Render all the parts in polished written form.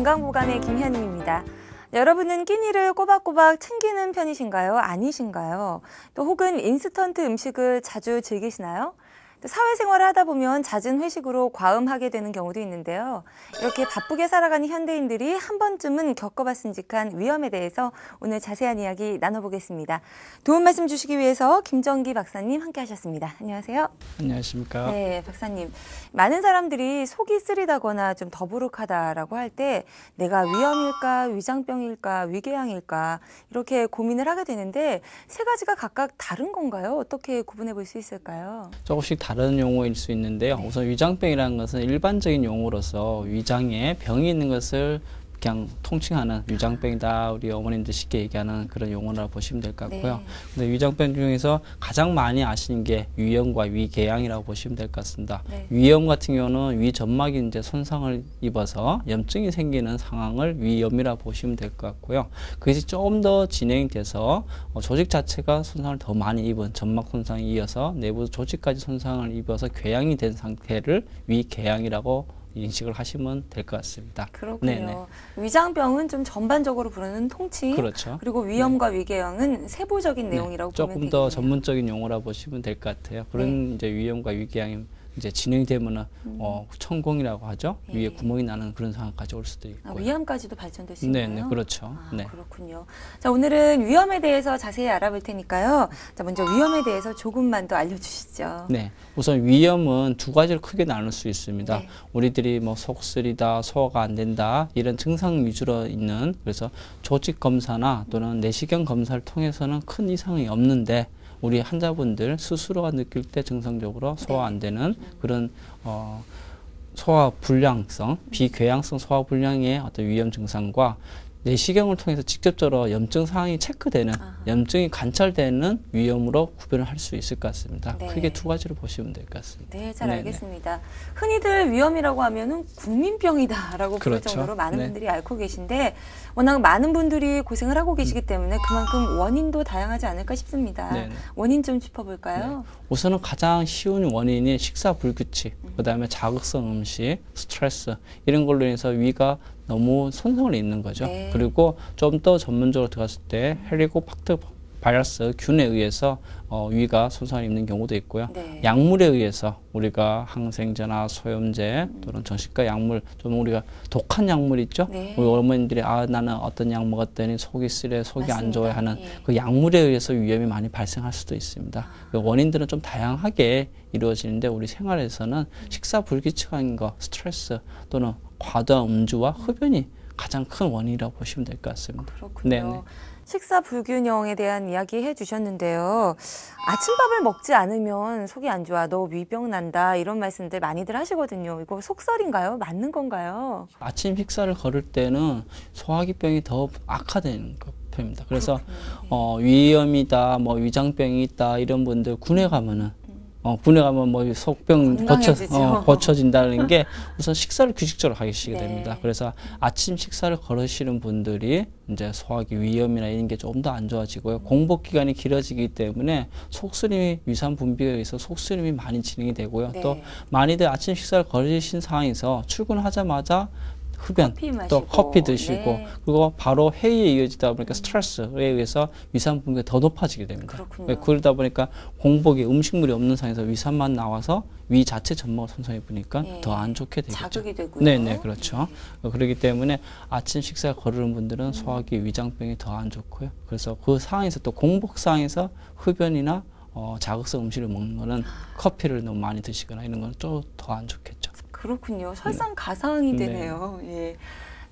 건강보감의 김현희입니다. 여러분은 끼니를 꼬박꼬박 챙기는 편이신가요? 아니신가요? 또 혹은 인스턴트 음식을 자주 즐기시나요? 또 사회생활을 하다 보면 잦은 회식으로 과음하게 되는 경우도 있는데요. 이렇게 바쁘게 살아가는 현대인들이 한 번쯤은 겪어봤음직한 위험에 대해서 오늘 자세한 이야기 나눠보겠습니다. 도움 말씀 주시기 위해서 김정기 박사님 함께 하셨습니다. 안녕하세요. 안녕하십니까. 네, 박사님. 많은 사람들이 속이 쓰리다거나 좀 더부룩하다라고 할 때 내가 위염일까, 위장병일까, 위궤양일까 이렇게 고민을 하게 되는데 세 가지가 각각 다른 건가요? 어떻게 구분해 볼 수 있을까요? 조금씩 다른 용어일 수 있는데요. 우선 위장병이라는 것은 일반적인 용어로서 위장에 병이 있는 것을 그냥 통칭하는 위장병이다. 우리 어머님들 쉽게 얘기하는 그런 용어라고 보시면 될 것 같고요. 근데 위장병 중에서 가장 많이 아시는 게 위염과 위궤양이라고 보시면 될 것 같습니다. 위염 같은 경우는 위 점막이 이제 손상을 입어서 염증이 생기는 상황을 위염이라고 보시면 될 것 같고요. 그것이 조금 더 진행이 돼서 조직 자체가 손상을 더 많이 입은 점막 손상이 이어서 내부 조직까지 손상을 입어서 궤양이 된 상태를 위궤양이라고 인식을 하시면 될 것 같습니다. 그렇군요. 네네. 위장병은 좀 전반적으로 부르는 통칭, 그렇죠. 그리고 위염과 위궤양은 세부적인 내용이라고 보면 조금 더 전문적인 용어라 보시면 될 것 같아요. 그런 이제 위염과 위궤양이 이제 진행이 되면은 천공이라고 하죠. 위에 구멍이 나는 그런 상황까지 올 수도 있고요. 위암까지도 발전될 수 있나요? 네, 그렇죠. 네. 그렇군요. 자, 오늘은 위염에 대해서 자세히 알아볼 테니까요. 자, 먼저 위염에 대해서 조금만 더 알려주시죠. 네, 우선 위염은 두 가지로 크게 나눌 수 있습니다. 네. 우리들이 뭐 속쓰리다, 소화가 안 된다 이런 증상 위주로 있는 그래서 조직 검사나 또는 내시경 검사를 통해서는 큰 이상이 없는데. 우리 환자분들 스스로가 느낄 때 정상적으로 소화 안 되는 그런 소화 불량성, 비궤양성 소화 불량의 어떤 위염 증상과 내시경을 통해서 직접적으로 염증 상황이 체크되는 염증이 관찰되는 위염으로 구별을 할 수 있을 것 같습니다. 크게 두 가지로 보시면 될 것 같습니다. 네, 잘 알겠습니다. 흔히들 위염이라고 하면은 국민병이다라고 부를 정도로 많은 분들이 앓고 계신데 워낙 많은 분들이 고생을 하고 계시기 때문에 그만큼 원인도 다양하지 않을까 싶습니다. 원인 좀 짚어볼까요? 우선은 가장 쉬운 원인이 식사 불규칙, 그다음에 자극성 음식, 스트레스 이런 걸로 인해서 위가 너무 손상을 입는 거죠. 그리고 좀 더 전문적으로 들어갔을 때 헬리코박터 바이러스 균에 의해서 위가 손상을 입는 경우도 있고요. 약물에 의해서 우리가 항생제나 소염제 또는 정신과 약물 좀 우리가 독한 약물 있죠. 우리 어머님들이 나는 어떤 약 먹었더니 속이 쓰려, 속이 안 좋아요 하는 그 약물에 의해서 위염이 많이 발생할 수도 있습니다. 그 원인들은 좀 다양하게 이루어지는데 우리 생활에서는 식사 불규칙한 거, 스트레스 또는 과도한 음주와 흡연이 가장 큰 원인이라고 보시면 될 것 같습니다. 그렇군요. 식사 불균형에 대한 이야기 해주셨는데요. 아침밥을 먹지 않으면 속이 안 좋아, 너 위병 난다 이런 말씀들 많이들 하시거든요. 이거 속설인가요? 맞는 건가요? 아침 식사를 거를 때는 소화기병이 더 악화되는 편입니다. 그래서 위염이다, 뭐 위장병이 있다 이런 분들 군에 가면은 군에 가면 뭐 속병 고쳐진다는 게 우선 식사를 규칙적으로 하시게 됩니다. 그래서 아침 식사를 거르시는 분들이 이제 소화기 위염이나 이런 게 조금 더 안 좋아지고요. 공복 기간이 길어지기 때문에 속쓰림이 위산 분비에 의해서 속쓰림이 많이 진행이 되고요. 또 많이들 아침 식사를 거르신 상황에서 출근하자마자 흡연, 또 커피 드시고 그리고 바로 회의에 이어지다 보니까 스트레스에 의해서 위산 분비가 더 높아지게 됩니다. 그러다 보니까 공복에 음식물이 없는 상황에서 위산만 나와서 위 자체 점막을 손상해 보니까 더 안 좋게 되겠죠. 자극이 되고요. 네, 그렇죠. 그렇기 때문에 아침 식사 거르는 분들은 소화기 위장병이 더 안 좋고요. 그래서 그 상황에서 또 공복 상황에서 흡연이나 자극성 음식을 먹는 거는 커피를 너무 많이 드시거나 이런 건 좀 더 안 좋겠죠. 그렇군요. 설상가상이 되네요.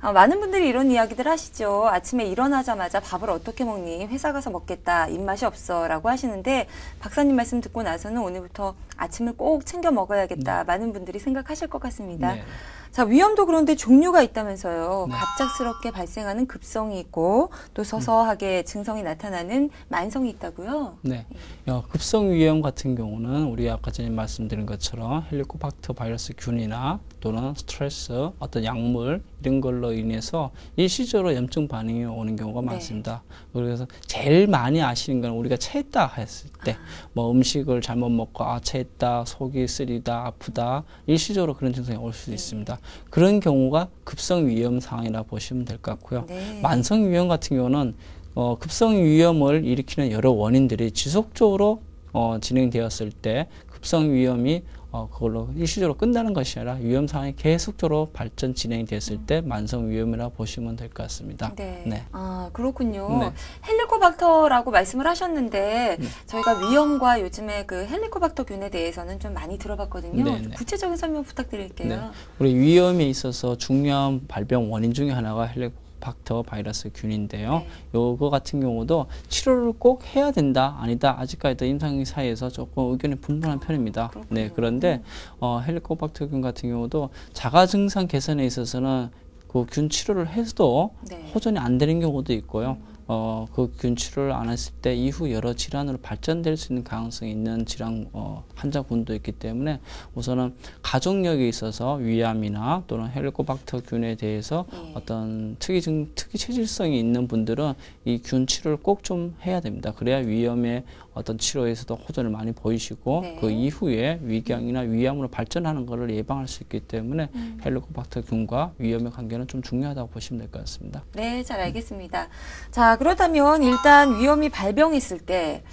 많은 분들이 이런 이야기들 하시죠. 아침에 일어나자마자 밥을 어떻게 먹니? 회사 가서 먹겠다. 입맛이 없어. 라고 하시는데 박사님 말씀 듣고 나서는 오늘부터 아침을 꼭 챙겨 먹어야겠다. 많은 분들이 생각하실 것 같습니다. 자, 위염도 그런데 종류가 있다면서요. 갑작스럽게 발생하는 급성이 있고 또 서서하게 증상이 나타나는 만성이 있다고요? 급성 위염 같은 경우는 우리 아까 전에 말씀드린 것처럼 헬리코박터 바이러스 균이나 또는 스트레스, 어떤 약물 이런 걸로 인해서 일시적으로 염증 반응이 오는 경우가 많습니다. 그래서 제일 많이 아시는 건 우리가 체했다 했을 때 뭐 음식을 잘못 먹고 체했다, 속이 쓰리다, 아프다 일시적으로 그런 증상이 올 수 있습니다. 그런 경우가 급성 위염 상황이라 보시면 될 것 같고요. 네. 만성 위염 같은 경우는 급성 위염을 일으키는 여러 원인들이 지속적으로 진행되었을 때 급성 위염이 그걸로 일시적으로 끝나는 것이 아니라 위험 상황이 계속적으로 발전 진행됐을 때 만성 위염이라고 보시면 될 것 같습니다. 네. 네. 아, 그렇군요. 네. 헬리코박터라고 말씀을 하셨는데 저희가 위염과 요즘에 그 헬리코박터균에 대해서는 좀 많이 들어봤거든요. 네, 네. 구체적인 설명 부탁드릴게요. 네. 우리 위염에 있어서 중요한 발병 원인 중에 하나가 헬리코박터 바이러스 균인데요. 네. 요거 같은 경우도 치료를 꼭 해야 된다, 아니다. 아직까지도 임상 사이에서 조금 의견이 분분한 편입니다. 그렇군요. 네. 그런데 헬리코박터균 같은 경우도 자가 증상 개선에 있어서는 그 균 치료를 해도 네. 호전이 안 되는 경우도 있고요. 그 균 치료를 안 했을 때 이후 여러 질환으로 발전될 수 있는 가능성이 있는 질환 환자군도 있기 때문에 우선은 가족력에 있어서 위암이나 또는 헬리코박터균에 대해서 예. 어떤 특이 체질성이 있는 분들은 이 균 치료를 꼭 좀 해야 됩니다. 그래야 위염의 어떤 치료에서도 호전을 많이 보이시고 네. 그 이후에 위궤양이나 위암으로 발전하는 것을 예방할 수 있기 때문에 헬리코박터균과 위염의 관계는 좀 중요하다고 보시면 될 것 같습니다. 네, 잘 알겠습니다. 자, 그렇다면 일단 위염이 발병했을 때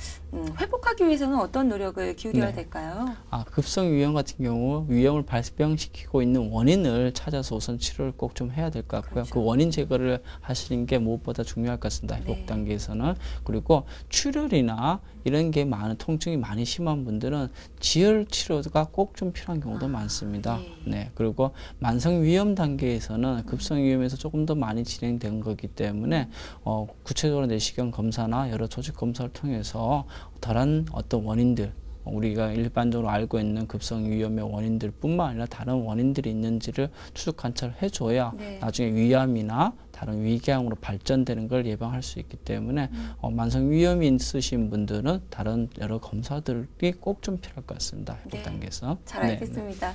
회복하기 위해서는 어떤 노력을 기울여야 네. 될까요? 급성 위염 같은 경우 위염을 발병시키고 있는 원인을 찾아서 우선 치료를 꼭 좀 해야 될 것 같고요. 그렇죠. 그 원인 제거를 하시는 게 무엇보다 중요할 것 같습니다. 회복 네. 단계에서는. 그리고 출혈이나 이런 게 많은 통증이 많이 심한 분들은 지혈 치료가 꼭 좀 필요한 경우도 많습니다. 네. 네. 그리고 만성 위염 단계에서는 급성 위염에서 조금 더 많이 진행된 거기 때문에 구체적으로 내시경 검사나 여러 조직 검사를 통해서 덜한 어떤 원인들 우리가 일반적으로 알고 있는 급성 위염의 원인들 뿐만 아니라 다른 원인들이 있는지를 추적 관찰해 줘야 네. 나중에 위암이나 다른 위궤양으로 발전되는 걸 예방할 수 있기 때문에 만성 위염이 있으신 분들은 다른 여러 검사들이 꼭 좀 필요할 것 같습니다. 회복 네. 단계에서. 잘 알겠습니다.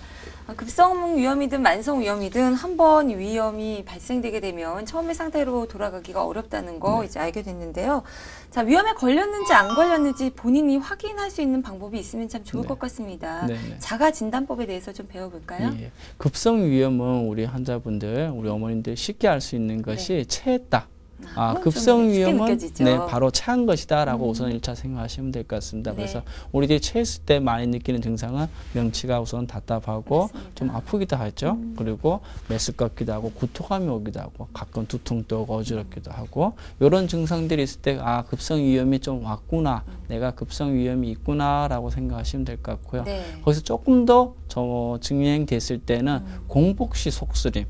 급성 위염이든 만성 위염이든 한 번 위염이 발생되게 되면 처음의 상태로 돌아가기가 어렵다는 거 이제 알게 됐는데요. 자, 위험에 걸렸는지 안 걸렸는지 본인이 확인할 수 있는 방법이 있으면 참 좋을 네. 것 같습니다. 네, 네. 자가 진단법에 대해서 좀 배워볼까요? 예. 급성 위염은 우리 환자분들, 우리 어머님들 쉽게 알 수 있는 것이 체했다. 그건 급성 좀 쉽게 위염은 느껴지죠. 네, 바로 체한 것이다라고 우선 1차 생각하시면 될 것 같습니다. 네. 그래서 우리들이 체했을 때 많이 느끼는 증상은 명치가 우선 답답하고 맞습니다. 좀 아프기도 하죠. 그리고 메스껍기도 하고 구토감이 오기도 하고 가끔 두통도 오고 어지럽기도 하고 이런 증상들이 있을 때 급성 위염이 좀 왔구나. 내가 급성 위염이 있구나라고 생각하시면 될 것 같고요. 네. 거기서 조금 더 진행됐을 때는 공복시 속쓰림.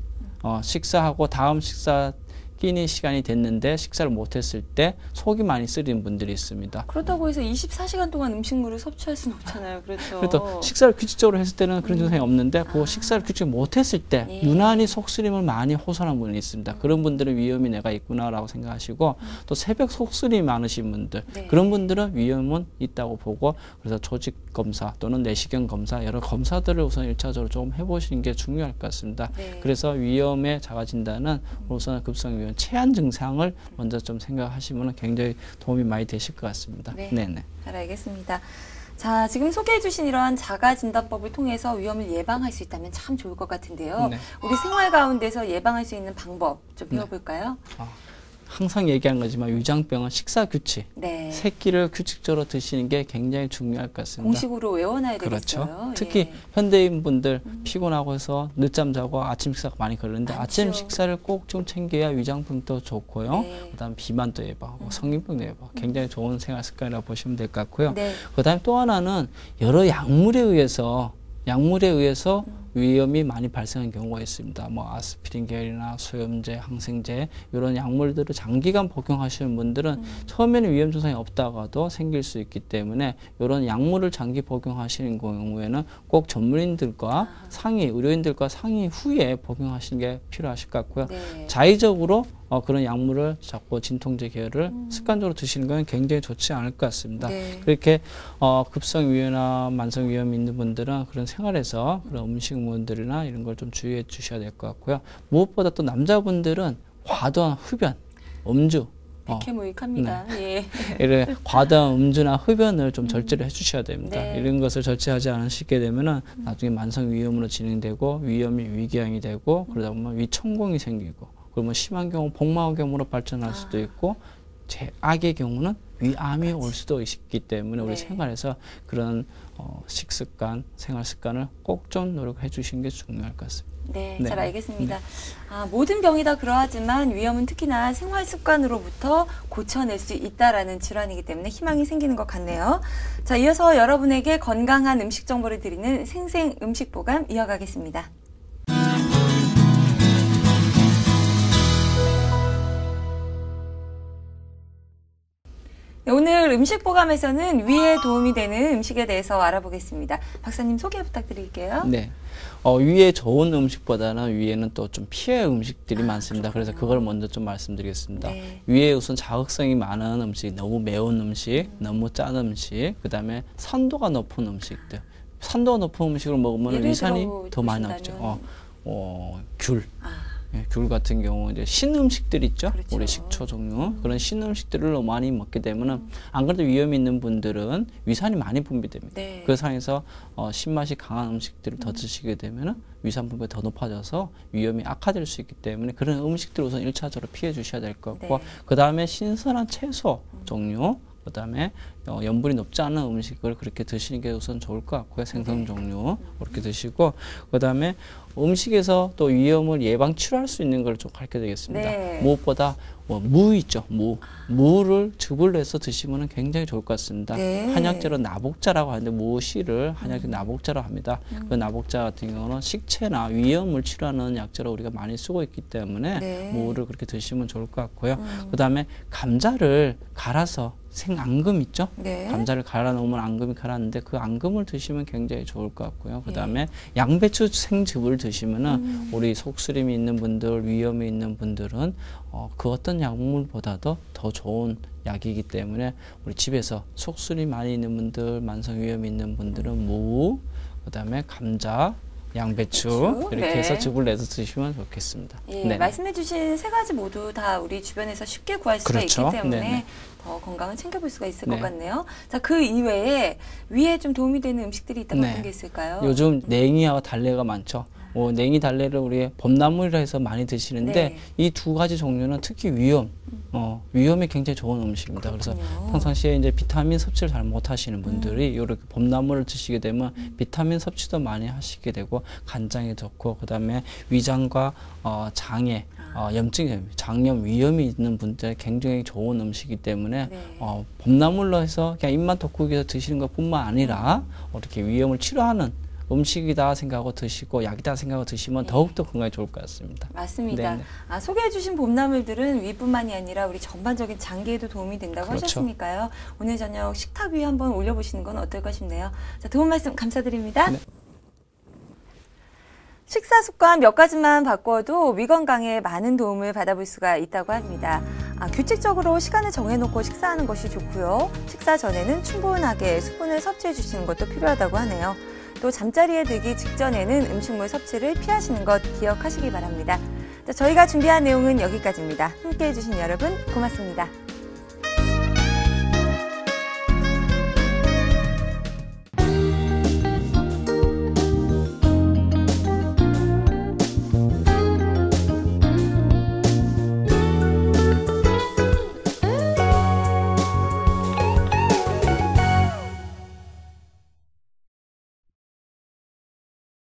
식사하고 다음 식사 끼니 시간이 됐는데 식사를 못했을 때 속이 많이 쓰리는 분들이 있습니다. 그렇다고 해서 24시간 동안 음식물을 섭취할 수는 없잖아요. 그렇죠. 그래도 식사를 규칙적으로 했을 때는 그런 증상이 없는데 그 식사를 규칙적으로 못했을 때 예. 유난히 속쓰림을 많이 호소하는 분이 있습니다. 그런 분들은 위험이 내가 있구나라고 생각하시고 또 새벽 속쓰림이 많으신 분들 네. 그런 분들은 위험은 있다고 보고 그래서 조직 검사 또는 내시경 검사 여러 검사들을 우선 1차적으로 조금 해보시는 게 중요할 것 같습니다. 네. 그래서 위험의 자가 진단은 우선 급성 위험 체한 증상을 먼저 좀 생각하시면 굉장히 도움이 많이 되실 것 같습니다. 네. 네네. 잘 알겠습니다. 자, 지금 소개해 주신 이러한 자가진단법을 통해서 위험을 예방할 수 있다면 참 좋을 것 같은데요. 네. 우리 생활 가운데서 예방할 수 있는 방법 좀 배워볼까요? 항상 얘기하는 거지만 위장병은 식사 규칙, 네. 세 끼를 규칙적으로 드시는 게 굉장히 중요할 것 같습니다. 공식으로 외워놔야 그렇죠. 되겠어요. 특히 예. 현대인 분들 피곤하고 해서 늦잠 자고 아침 식사가 많이 걸리는데 많죠. 아침 식사를 꼭 좀 챙겨야 위장병도 좋고요. 네. 그다음 비만도 예방하고 성인병도 예방. 굉장히 좋은 생활 습관이라고 보시면 될 것 같고요. 네. 그다음에 또 하나는 여러 약물에 의해서 위험이 많이 발생하는 경우가 있습니다. 뭐 아스피린 계열이나 소염제, 항생제 이런 약물들을 장기간 복용하시는 분들은 처음에는 위험 증상이 없다가도 생길 수 있기 때문에 이런 약물을 장기 복용하시는 경우에는 꼭 전문의들과 의료인들과 상의 후에 복용하시는 게 필요하실 것 같고요. 네. 자의적으로 그런 약물을 자꾸 진통제 계열을 습관적으로 드시는 건 굉장히 좋지 않을 것 같습니다. 네. 그렇게 급성 위염이나 만성 위염이 있는 분들은 그런 생활에서 그런 음식물들이나 이런 걸 좀 주의해 주셔야 될 것 같고요. 무엇보다 또 남자분들은 과도한 흡연, 음주 백해무익합니다. 예. 이런 과다한 음주나 흡연을 좀 절제를 해주셔야 됩니다. 네. 이런 것을 절제하지 않으시게 되면은 나중에 만성 위염으로 진행되고 위염이 위궤양이 되고 그러다 보면 위천공이 생기고 그러면 심한 경우 복막염으로 발전할 수도 있고 악의 경우는 위암이 올 수도 있기 때문에 우리 네. 생활에서 그런 식습관, 생활 습관을 꼭 좀 노력해 주시는 게 중요할 것 같습니다. 네, 네. 잘 알겠습니다. 모든 병이 다 그러하지만 위염은 특히나 생활 습관으로부터 고쳐낼 수 있다라는 질환이기 때문에 희망이 생기는 것 같네요. 자, 이어서 여러분에게 건강한 음식 정보를 드리는 생생 음식 보감 이어가겠습니다. 네, 오늘 음식 보감에서는 위에 도움이 되는 음식에 대해서 알아보겠습니다. 박사님 소개 부탁드릴게요. 네. 위에 좋은 음식보다는 위에는 또 좀 피해 음식들이 많습니다. 그래서 그걸 먼저 좀 말씀드리겠습니다. 네. 위에 우선 자극성이 많은 음식, 너무 매운 음식, 너무 짠 음식, 그 다음에 산도가 높은 음식들. 산도가 높은 음식을 먹으면 예를 위산이 들어 더 많이 보신다면? 나오죠. 귤. 아, 귤 같은 경우 이제 신 음식들 있죠. 그렇죠. 우리 식초 종류 그런 신 음식들을 너무 많이 먹게 되면은 안 그래도 위염이 있는 분들은 위산이 많이 분비됩니다. 네. 그 상황에서 신맛이 강한 음식들을 더 드시게 되면은 위산 분비가 더 높아져서 위염이 악화될 수 있기 때문에 그런 음식들 우선 1차적으로 피해 주셔야 될 것 같고 네. 그 다음에 신선한 채소 종류 그 다음에 염분이 높지 않은 음식을 그렇게 드시는 게 우선 좋을 것 같고요. 생선 종류 그렇게 드시고 그 다음에 음식에서 또 위염을 예방 치료할 수 있는 걸 좀 가르쳐 드리겠습니다. 네. 무엇보다 무 있죠. 무를 즙을 내서 드시면 굉장히 좋을 것 같습니다. 네. 한약재로 나복자라고 하는데 무 씨를 한약재 나복자라고 합니다. 그 나복자 같은 경우는 식체나 위염을 치료하는 약재로 우리가 많이 쓰고 있기 때문에 네. 무를 그렇게 드시면 좋을 것 같고요. 그 다음에 감자를 갈아서 생앙금 있죠? 네. 감자를 갈아 놓으면 앙금이 갈았는데 그 앙금을 드시면 굉장히 좋을 것 같고요. 그 다음에 양배추 생즙을 드시면은 우리 속쓰림이 있는 분들, 위염이 있는 분들은 그 어떤 약물보다도 더 좋은 약이기 때문에 우리 집에서 속쓰림 많이 있는 분들, 만성 위염이 있는 분들은 무, 그 다음에 감자, 양배추 이렇게 네. 해서 즙을 내서 드시면 좋겠습니다. 예, 네. 말씀해주신 세 가지 모두 다 우리 주변에서 쉽게 구할 수가 그렇죠. 있기 때문에 네네. 더 건강을 챙겨볼 수가 있을 네. 것 같네요. 자, 그 이외에 위에 좀 도움이 되는 음식들이 있다면 네. 어떤 게 있을까요? 요즘 냉이와 달래가 많죠. 냉이 달래를 우리 봄나물이라 해서 많이 드시는데 네. 이 두 가지 종류는 특히 위염에 굉장히 좋은 음식입니다. 그래서 그렇군요. 평상시에 이제 비타민 섭취를 잘 못하시는 분들이 이렇게 봄나물을 드시게 되면 비타민 섭취도 많이 하시게 되고 간장에 좋고 그다음에 위장과 장에 염증, 장염 위염이 있는 분들에 굉장히 좋은 음식이기 때문에 네. 봄나물로 해서 그냥 입만 돋구기 위해서 드시는 것뿐만 아니라 이렇게 위염을 치료하는 음식이다 생각하고 드시고 약이다 생각하고 드시면 더욱더 건강에 좋을 것 같습니다. 맞습니다. 네네. 소개해주신 봄나물들은 위뿐만이 아니라 우리 전반적인 장기에도 도움이 된다고 그렇죠. 하셨으니까요. 오늘 저녁 식탁 위에 한번 올려보시는 건 어떨까 싶네요. 자, 도움 말씀 감사드립니다. 네. 식사 습관 몇 가지만 바꿔도 위 건강에 많은 도움을 받아볼 수가 있다고 합니다. 규칙적으로 시간을 정해놓고 식사하는 것이 좋고요. 식사 전에는 충분하게 수분을 섭취해 주시는 것도 필요하다고 하네요. 또 잠자리에 들기 직전에는 음식물 섭취를 피하시는 것 기억하시기 바랍니다. 자, 저희가 준비한 내용은 여기까지입니다. 함께해 주신 여러분 고맙습니다.